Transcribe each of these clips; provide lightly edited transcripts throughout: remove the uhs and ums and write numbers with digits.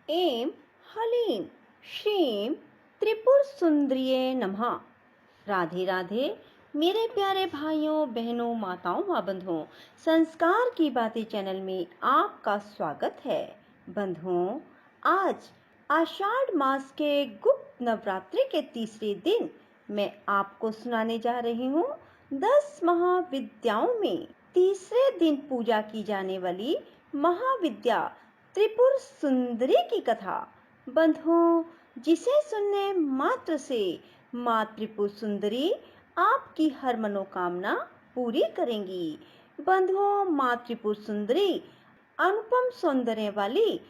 ऐं ह्लीं श्रीं त्रिपुर सुंदरिये नमः। राधे राधे मेरे प्यारे भाइयों बहनों माताओं व बंधुओं, संस्कार की बातें चैनल में आपका स्वागत है। बंधुओं, आज आषाढ़ मास के गुप्त नवरात्रि के तीसरे दिन मैं आपको सुनाने जा रही हूँ 10 महाविद्याओं में तीसरे दिन पूजा की जाने वाली महाविद्या त्रिपुर सुंदरी की कथा। बंधुओं, जिसे सुनने मात्र से माँ त्रिपुर सुंदरी आपकी हर मनोकामना पूरी करेंगी। बंधुओं, माँ त्रिपुर सुंदरी अनुपम सौंदर्य वाली,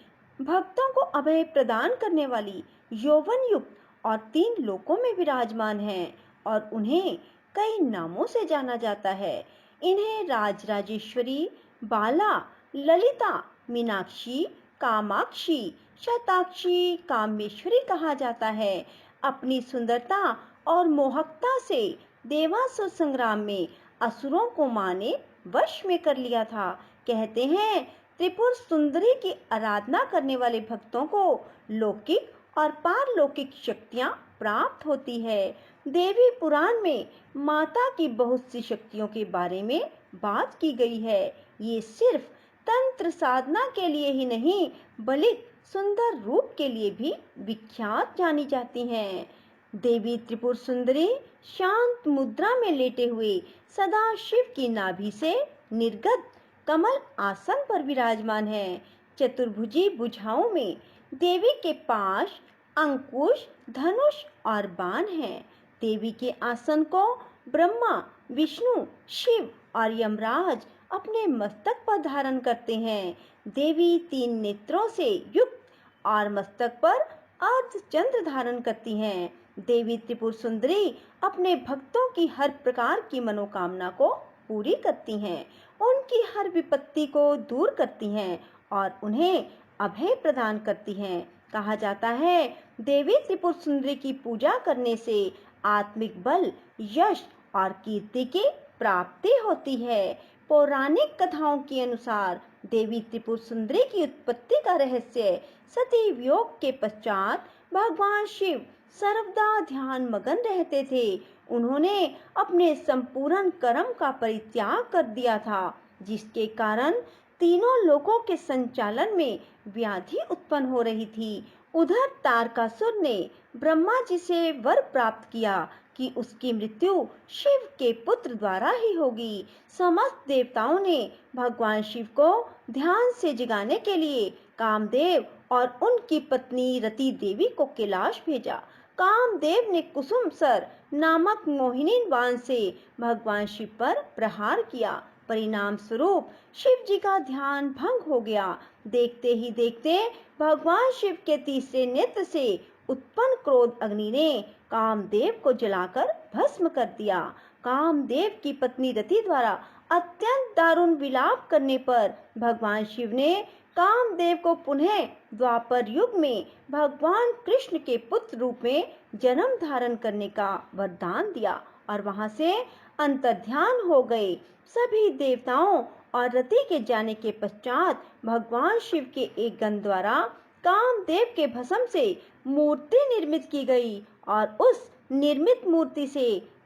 भक्तों को अभय प्रदान करने वाली, यौवन युक्त और 3 लोकों में विराजमान है और उन्हें कई नामों से जाना जाता है। इन्हें राजराजेश्वरी, बाला, ललिता, मीनाक्षी, कामाक्षी, शताक्षी, कामेश्वरी कहा जाता है। अपनी सुंदरता और मोहकता से देवासुर संग्राम में असुरों को मां ने वश में कर लिया था। कहते हैं त्रिपुर सुंदरी की आराधना करने वाले भक्तों को लौकिक और पारलौकिक शक्तियां प्राप्त होती है। देवी पुराण में माता की बहुत सी शक्तियों के बारे में बात की गई है। ये सिर्फ तंत्र साधना के लिए ही नहीं बल्कि सुंदर रूप के लिए भी विख्यात जानी जाती हैं। देवी त्रिपुर सुंदरी शांत मुद्रा में लेटे हुए सदा शिव की नाभि से निर्गत कमल आसन पर विराजमान है। चतुर्भुजी भुजाओं में देवी के पास अंकुश, धनुष और बाण हैं। देवी के आसन को ब्रह्मा, विष्णु, शिव और यमराज अपने मस्तक पर धारण करते हैं। देवी 3 नेत्रों से युक्त और मस्तक पर अर्धचंद्र धारण करती हैं। देवी त्रिपुर सुंदरी अपने भक्तों की हर प्रकार की मनोकामना को पूरी करती हैं, उनकी हर विपत्ति को दूर करती हैं और उन्हें अभय प्रदान करती हैं। कहा जाता है देवी त्रिपुर सुंदरी की पूजा करने से आत्मिक बल, यश और कीर्ति की प्राप्ति होती है। पौराणिक कथाओं के अनुसार देवी त्रिपुर सुंदरी की उत्पत्ति का रहस्य सती वियोग के पश्चात भगवान शिव सर्वदा ध्यान मगन रहते थे। उन्होंने अपने संपूर्ण कर्म का परित्याग कर दिया था, जिसके कारण तीनों लोकों के संचालन में व्याधि उत्पन्न हो रही थी। उधर तारकासुर ने ब्रह्मा जी से वर प्राप्त किया कि उसकी मृत्यु शिव के पुत्र द्वारा ही होगी। समस्त देवताओं ने भगवान शिव को ध्यान से जगाने के लिए कामदेव और उनकी पत्नी रति देवी को कैलाश भेजा। कामदेव ने कुसुम सर नामक मोहिनी बाण से भगवान शिव पर प्रहार किया। परिणाम स्वरूप शिव जी का ध्यान भंग हो गया। देखते ही देखते भगवान शिव के तीसरे नेत्र से उत्पन्न क्रोध अग्नि ने कामदेव को जलाकर भस्म कर दिया। कामदेव की पत्नी रति द्वारा अत्यंत दारुण विलाप करने पर भगवान शिव ने कामदेव को पुनः द्वापर युग में भगवान कृष्ण के पुत्र रूप में जन्म धारण करने का वरदान दिया और वहां से अंतर्ध्यान हो गए। सभी देवताओं और रति के जाने के पश्चात भगवान शिव के एक गण द्वारा कामदेव के भस्म से मूर्ति निर्मित की गई और उस निर्मित मूर्ति से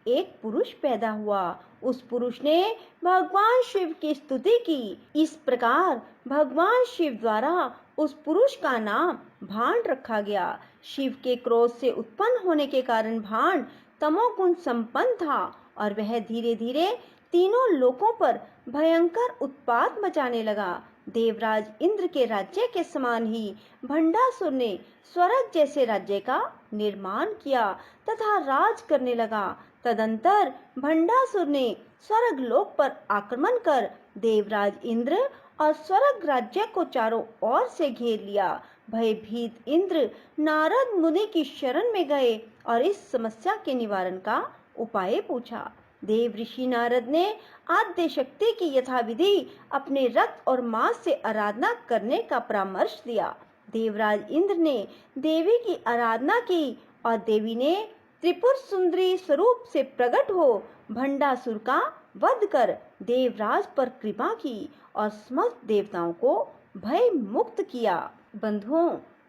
एक पुरुष पैदा हुआ। उस पुरुष ने भगवान शिव की स्तुति की। इस प्रकार भगवान शिव द्वारा उस पुरुष का नाम भांड रखा गया। शिव के क्रोध से उत्पन्न होने के कारण भांड तमोगुण संपन्न था और वह धीरे धीरे तीनों लोकों पर भयंकर उत्पात मचाने लगा। देवराज इंद्र के राज्य के समान ही भंडासुर ने स्वर्ग जैसे राज्य का निर्माण किया तथा राज करने लगा। तदंतर भंडासुर ने स्वर्ग लोक पर आक्रमण कर देवराज इंद्र और स्वर्ग राज्य को चारों ओर से घेर लिया। भयभीत इंद्र नारद मुनि की शरण में गए और इस समस्या के निवारण का उपाय पूछा। देव ऋषि नारद ने आद्य शक्ति की यथाविधि अपने रक्त और मांस से आराधना करने का परामर्श दिया। देवराज इंद्र ने देवी की आराधना की और देवी ने त्रिपुर सुंदरी स्वरूप से प्रकट हो भंडासुर का वध कर देवराज पर कृपा की और समस्त देवताओं को भय मुक्त किया। बंधुओं,